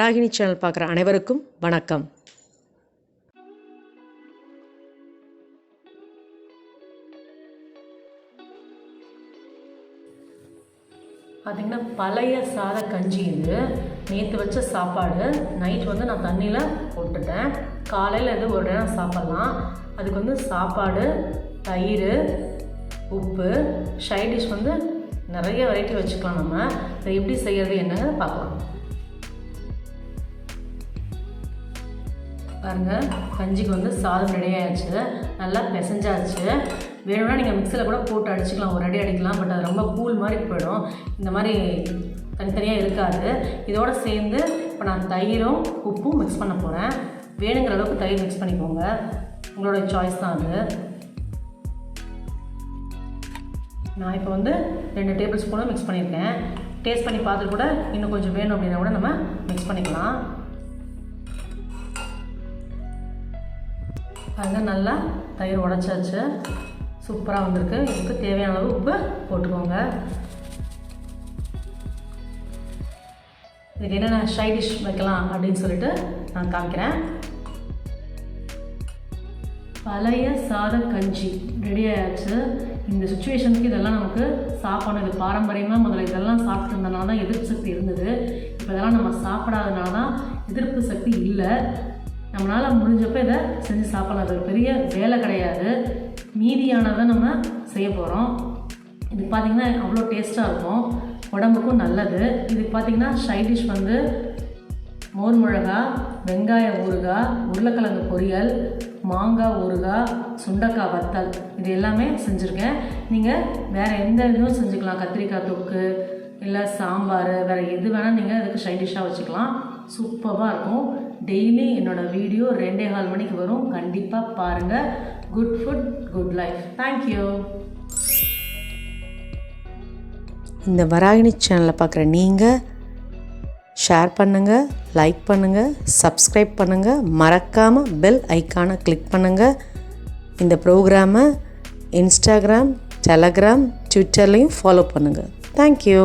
Varahini channel பார்க்குற அனைவருக்கும் வணக்கம். பார்த்திங்கன்னா பழைய சாத கஞ்சி இது. நேற்று வச்ச சாப்பாடு நைட் நான் தண்ணியில் போட்டுட்டேன். காலையில் ஒரு நேரம் சாப்பிட்லாம். அதுக்கு சாப்பாடு, தயிர், உப்பு, சைட் டிஷ் நிறைய வெரைட்டி வச்சுக்கலாம். நம்ம இதை எப்படி செய்கிறது என்னங்க பார்க்கலாம். பாருங்கள், கஞ்சிக்கு சாதம் ரெடி ஆகிடுச்சு. நல்லா பிசைஞ்சாச்சு. வேணும்னா நீங்கள் மிக்சியில் கூட போட்டு அடிச்சுக்கலாம், ஒரு அடி அடிக்கலாம். பட் அது ரொம்ப கூழ் மாதிரி போயிடும். இந்த மாதிரி தனித்தனியாக இருக்காது. இதோடு சேர்ந்து இப்போ நான் தயிரும் உப்பும் மிக்ஸ் பண்ண போகிறேன். வேணுங்கிற அளவுக்கு தயிர் மிக்ஸ் பண்ணிக்கோங்க, உங்களோட சாய்ஸ் தான் அது. நான் இப்போ 2 டேபிள் ஸ்பூனும் மிக்ஸ் பண்ணியிருக்கேன். டேஸ்ட் பண்ணி பார்த்துட்டு கூட இன்னும் கொஞ்சம் வேணும் அப்படின்னா கூட நம்ம மிக்ஸ் பண்ணிக்கலாம். அது நல்லா தயிர் உடைச்சாச்சு. சூப்பராக வந்திருக்கு. இதுக்கு தேவையான அளவு உப்பு போட்டுக்கோங்க. இதுக்கு என்னென்ன சைட் டிஷ் வைக்கலாம் அப்படின்னு சொல்லிட்டு நான் காமிக்கிறேன். பழைய சாத கஞ்சி ரெடி ஆகிடுச்சு. இந்த சுச்சுவேஷனுக்கு இதெல்லாம் நமக்கு சாப்பிடணும். இது பாரம்பரியமாக முதல்ல இதெல்லாம் சாப்பிட்டு இருந்தனால தான் எதிர்ப்பு சக்தி இருந்தது. இப்போ இதெல்லாம் நம்ம சாப்பிடாதனால தான் எதிர்ப்பு சக்தி இல்லை. நம்மளால் முடிஞ்சப்போ இதை செஞ்சு சாப்பிடலாம். அது ஒரு பெரிய வேலை கிடையாது. மீதியானதை நம்ம செய்ய போகிறோம். இது பார்த்திங்கன்னா அவ்வளோ டேஸ்ட்டாக இருக்கும், உடம்புக்கும் நல்லது. இதுக்கு பார்த்திங்கன்னா சைட் டிஷ் மோர் மிளகாய், வெங்காய ஊறுகாய், உருளைக்கிழங்கு பொரியல், மாங்காய் ஊறுகாய், சுண்டைக்காய் வத்தல், இது எல்லாமே செஞ்சுருக்கேன். நீங்கள் வேறு எந்த இதுவும் செஞ்சுக்கலாம். கத்திரிக்காய் தொக்கு இல்லை சாம்பார், வேறு எது வேணால் நீங்கள் அதுக்கு சைட் டிஷ்ஷாக வச்சுக்கலாம். சூப்பராக இருக்கும். டெய்லி என்னோடய வீடியோ 2:15 மணிக்கு வரும். கண்டிப்பாக பாருங்கள். Good food good life. Thank you. இந்த வராகினி சேனலை பார்க்குற நீங்கள் ஷேர் பண்ணுங்கள், லைக் பண்ணுங்கள், சப்ஸ்கிரைப் பண்ணுங்கள். மறக்காமல் பெல் ஐக்கானை கிளிக் பண்ணுங்கள். இந்த ப்ரோக்ராமை இன்ஸ்டாகிராம், டெலகிராம், ட்விட்டர்லேயும் ஃபாலோ பண்ணுங்கள். தேங்க்யூ.